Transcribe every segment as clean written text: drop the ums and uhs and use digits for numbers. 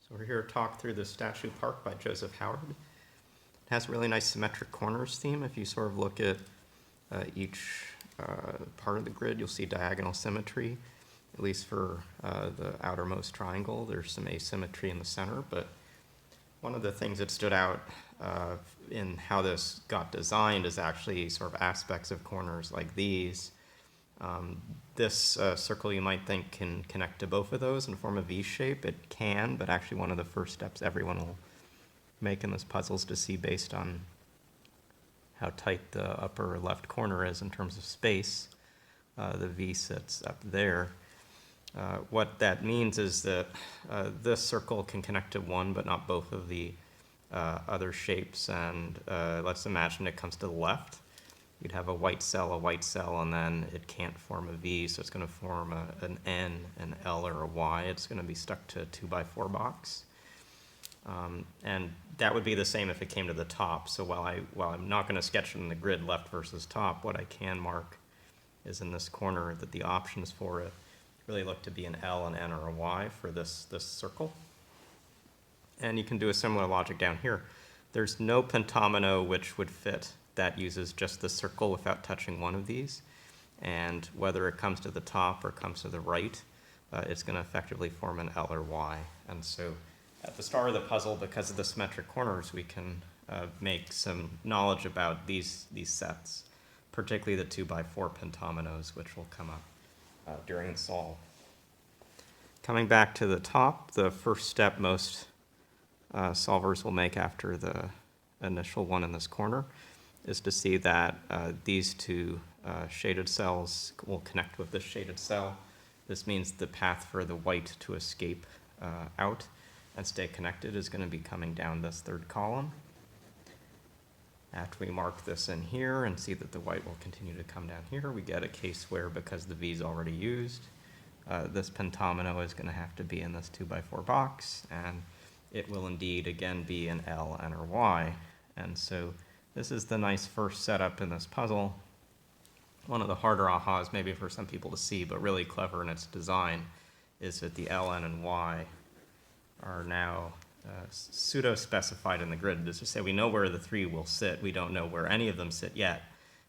So we're here to talk through the Statue Park by Joseph Howard. It has a really nice symmetric corners theme. If you sort of look at each part of the grid, you'll see diagonal symmetry, at least for the outermost triangle. There's some asymmetry in the center, but one of the things that stood out in how this got designed is actually sort of aspects of corners like these. This circle you might think can connect to both of those and form a V shape. It can, but actually one of the first steps everyone will make in this puzzle is to see based on how tight the upper left corner is in terms of space. The V sits up there. What that means is that this circle can connect to one but not both of the other shapes, and let's imagine it comes to the left. You'd have a white cell, and then it can't form a V, so it's going to form an N, an L, or a Y. It's going to be stuck to a 2x4 box. And that would be the same if it came to the top. So while I'm not going to sketch it in the grid left versus top, what I can mark is in this corner that the options for it really look to be an L, an N, or a Y for this circle. And you can do a similar logic down here. There's no pentomino which would fit that uses just the circle without touching one of these. And whether it comes to the top or comes to the right, it's going to effectively form an L or Y. And so at the start of the puzzle, because of the symmetric corners, we can make some knowledge about these sets, particularly the 2x4 pentominoes, which will come up during the solve. Coming back to the top, the first step most solvers will make after the initial one in this corner is to see that these two shaded cells will connect with this shaded cell. This means the path for the white to escape out and stay connected is going to be coming down this third column. After we mark this in here and see that the white will continue to come down here, we get a case where, because the V is already used, this pentomino is going to have to be in this 2x4 box, and it will indeed again be an L, N, or Y. And so this is the nice first setup in this puzzle. One of the harder ahas, maybe for some people to see, but really clever in its design, is that the L, N, and Y are now pseudo-specified in the grid. As to say, we know where the three will sit. We don't know where any of them sit yet,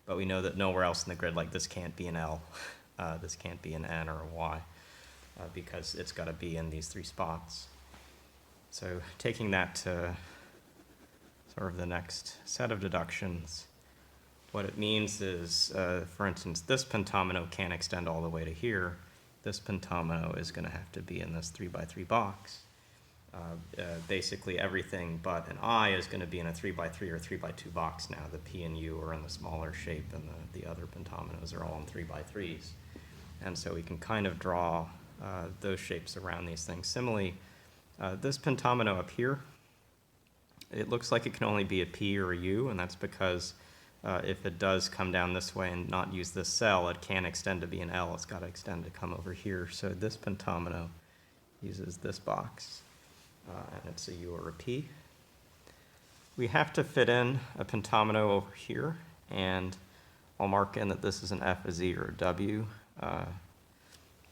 but we know that nowhere else in the grid, like this can't be an L, this can't be an N or a Y, because it's got to be in these three spots. So taking that to sort of the next set of deductions, what it means is, for instance, this pentomino can't extend all the way to here. This pentomino is going to have to be in this 3x3 box. Basically everything but an I is going to be in a 3x3 or 3x2 box now. The P and U are in the smaller shape, and the other pentominos are all in 3x3s. And so we can kind of draw those shapes around these things. Similarly, this pentomino up here, it looks like it can only be a P or a U, and that's because if it does come down this way and not use this cell, it can't extend to be an L. It's got to extend to come over here. So this pentomino uses this box, and it's a U or a P. We have to fit in a pentomino over here, and I'll mark in that this is an F, a Z, or a W.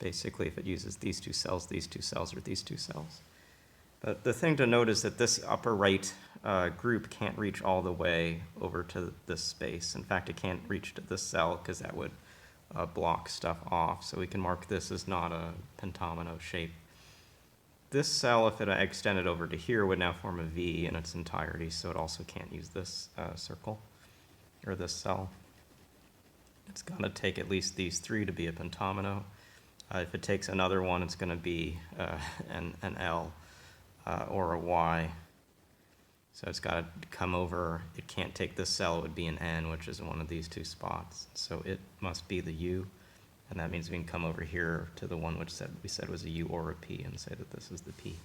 Basically, if it uses these two cells, or these two cells. But the thing to note is that this upper right group can't reach all the way over to this space. In fact, it can't reach to this cell because that would block stuff off. So we can mark this as not a pentomino shape. This cell, if it extended over to here, would now form a V in its entirety, so it also can't use this circle or this cell. It's going to take at least these three to be a pentomino. If it takes another one, it's going to be an L. Or a Y. So it's got to come over. It can't take this cell. It would be an N, which is in one of these two spots. So it must be the U, and that means we can come over here to the one which we said was a U or a P and say that this is the P.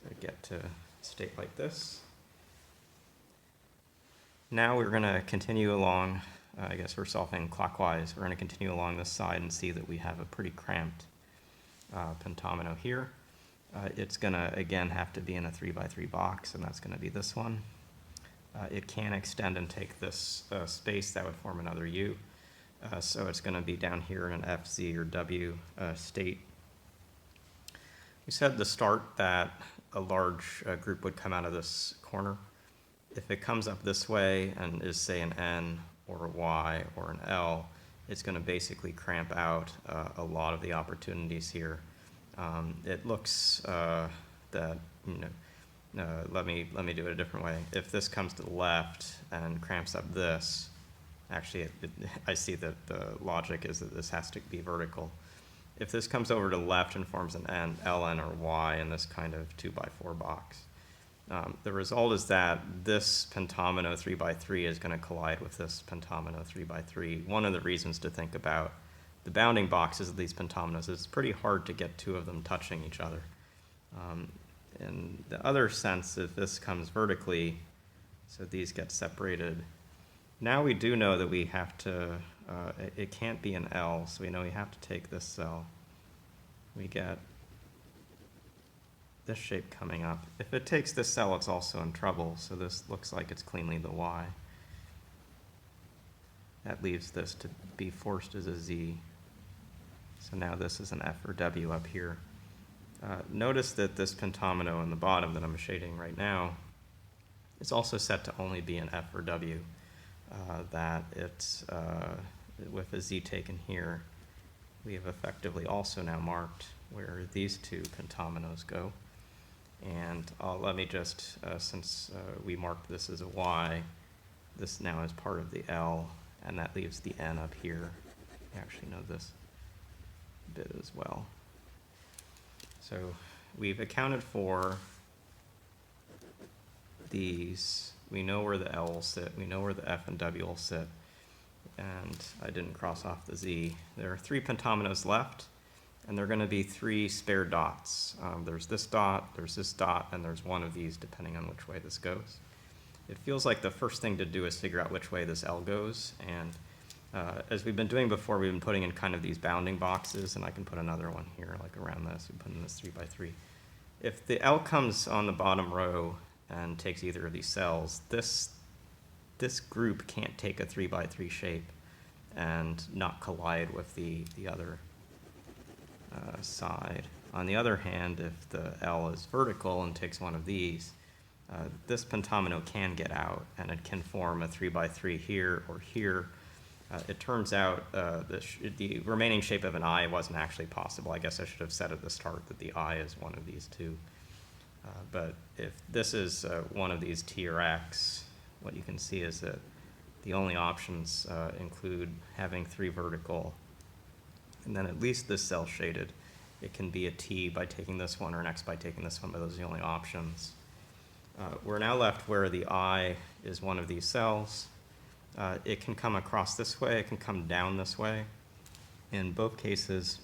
So get to a state like this. Now we're going to continue along. I guess we're solving clockwise. We're going to continue along this side and see that we have a pretty cramped pentomino here. It's going to, again, have to be in a 3x3 box, and that's going to be this one. It can extend and take this space. That would form another U. So it's going to be down here in an F, Z, or W state. We said at the start that a large group would come out of this corner. If it comes up this way and is, say, an N or a Y or an L, it's going to basically cramp out a lot of the opportunities here. It looks that, let me do it a different way. If this comes to the left and cramps up this, actually, I see that the logic is that this has to be vertical. If this comes over to the left and forms an N, LN or Y in this kind of 2x4 box, the result is that this pentomino 3x3 is going to collide with this pentomino 3x3. One of the reasons to think about the bounding boxes of these pentominoes is it's pretty hard to get two of them touching each other. In the other sense, if this comes vertically, so these get separated, now we do know that we have to, it can't be an L, so we know we have to take this cell. We get this shape coming up. If it takes this cell, it's also in trouble, so this looks like it's cleanly the Y. That leaves this to be forced as a Z. So now this is an F or W up here. Notice that this pentomino in the bottom that I'm shading right now is also set to only be an F or W. That it's, with a Z taken here, we have effectively also now marked where these two pentominoes go. And let me just, since we marked this as a Y, this now is part of the L, and that leaves the N up here. You actually know this bit as well. So we've accounted for these. We know where the L will sit. We know where the F and W will sit. And I didn't cross off the Z. There are 3 pentominoes left, and there are going to be 3 spare dots. There's this dot, and there's one of these, depending on which way this goes. It feels like the first thing to do is figure out which way this L goes. And as we've been doing before, we've been putting in kind of these bounding boxes, and I can put another one here, like around this. We put in this 3x3. If the L comes on the bottom row and takes either of these cells, this group can't take a 3x3 shape and not collide with the other side. On the other hand, if the L is vertical and takes one of these, this pentomino can get out, and it can form a 3x3 here or here. It turns out the remaining shape of an I wasn't actually possible. I guess I should have said at the start that the I is one of these two. But if this is one of these T or X, what you can see is that the only options include having 3 vertical, and then at least this cell shaded. It can be a T by taking this one or an X by taking this one, but those are the only options. We're now left where the I is one of these cells. It can come across this way, it can come down this way. In both cases,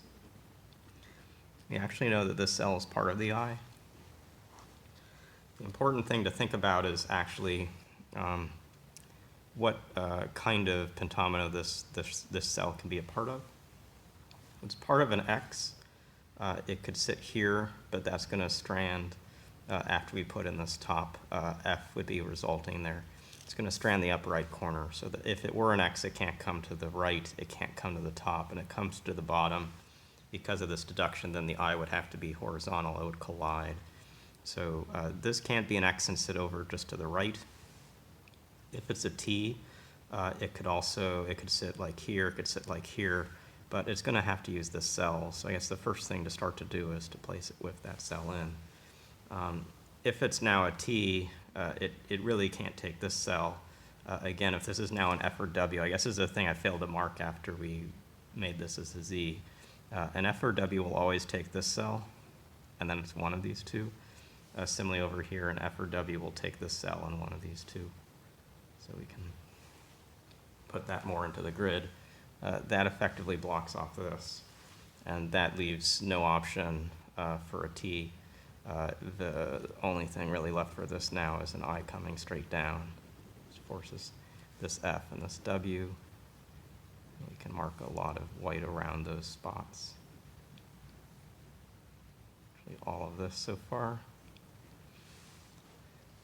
we actually know that this cell is part of the I. The important thing to think about is actually what kind of pentomino this cell can be a part of. It's part of an X. It could sit here, but that's going to strand after we put in this top. F would be resulting there. It's going to strand the upper right corner, so that if it were an X, it can't come to the right, it can't come to the top, and it comes to the bottom. Because of this deduction, then the I would have to be horizontal, it would collide. So this can't be an X and sit over just to the right. If it's a T, it could sit like here, it could sit like here, but it's going to have to use this cell. So I guess the first thing to start to do is to place it with that cell in. If it's now a T, it really can't take this cell. Again, if this is now an F or W, I guess this is a thing I failed to mark after we made this as a Z. An F or W will always take this cell, and then it's one of these two. Similarly over here, an F or W will take this cell and one of these two. So we can put that more into the grid. That effectively blocks off this, and that leaves no option for a T. The only thing really left for this now is an I coming straight down, which forces this F and this W. We can mark a lot of white around those spots. Actually, all of this so far.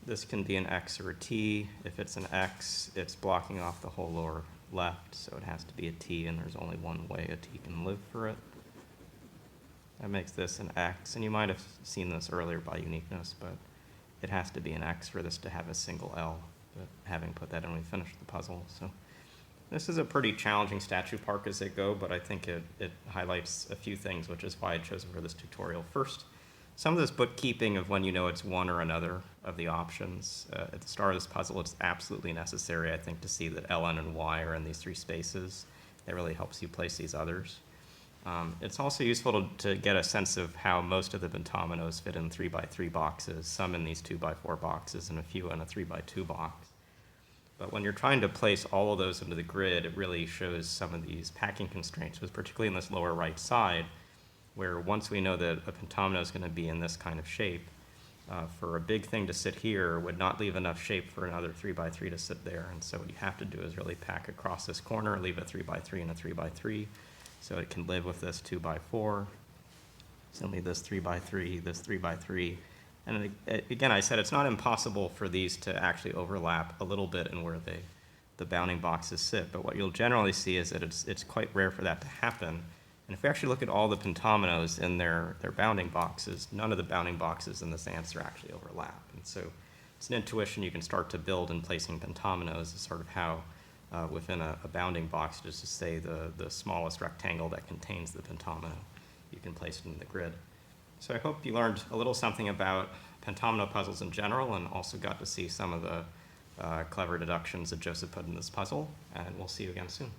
This can be an X or a T. If it's an X, it's blocking off the whole lower left, so it has to be a T, and there's only one way a T can live for it. That makes this an X, and you might have seen this earlier by uniqueness, but it has to be an X for this to have a single L. But having put that in, we finished the puzzle. So this is a pretty challenging statue park as they go, but I think it highlights a few things, which is why I chose it for this tutorial. First, some of this bookkeeping of when you know it's one or another of the options. At the start of this puzzle, it's absolutely necessary, I think, to see that ln and y are in these three spaces. That really helps you place these others. It's also useful to get a sense of how most of the pentominoes fit in 3x3 boxes, some in these 2x4 boxes, and a few in a 3x2 box. But when you're trying to place all of those into the grid, it really shows some of these packing constraints, particularly in this lower right side, where once we know that a pentomino is going to be in this kind of shape, for a big thing to sit here would not leave enough shape for another 3x3 to sit there. And so what you have to do is really pack across this corner, leave a 3x3 and a 3x3, so it can live with this 2x4, suddenly this 3x3, this 3x3. And again, I said it's not impossible for these to actually overlap a little bit in where the bounding boxes sit, but what you'll generally see is that it's quite rare for that to happen. And if we actually look at all the pentominoes in their bounding boxes, none of the bounding boxes in this answer actually overlap. And so it's an intuition you can start to build in placing pentominoes, is sort of how within a bounding box, just to say the smallest rectangle that contains the pentomino, you can place it in the grid. So I hope you learned a little something about pentomino puzzles in general, and also got to see some of the clever deductions that Joseph put in this puzzle, and we'll see you again soon.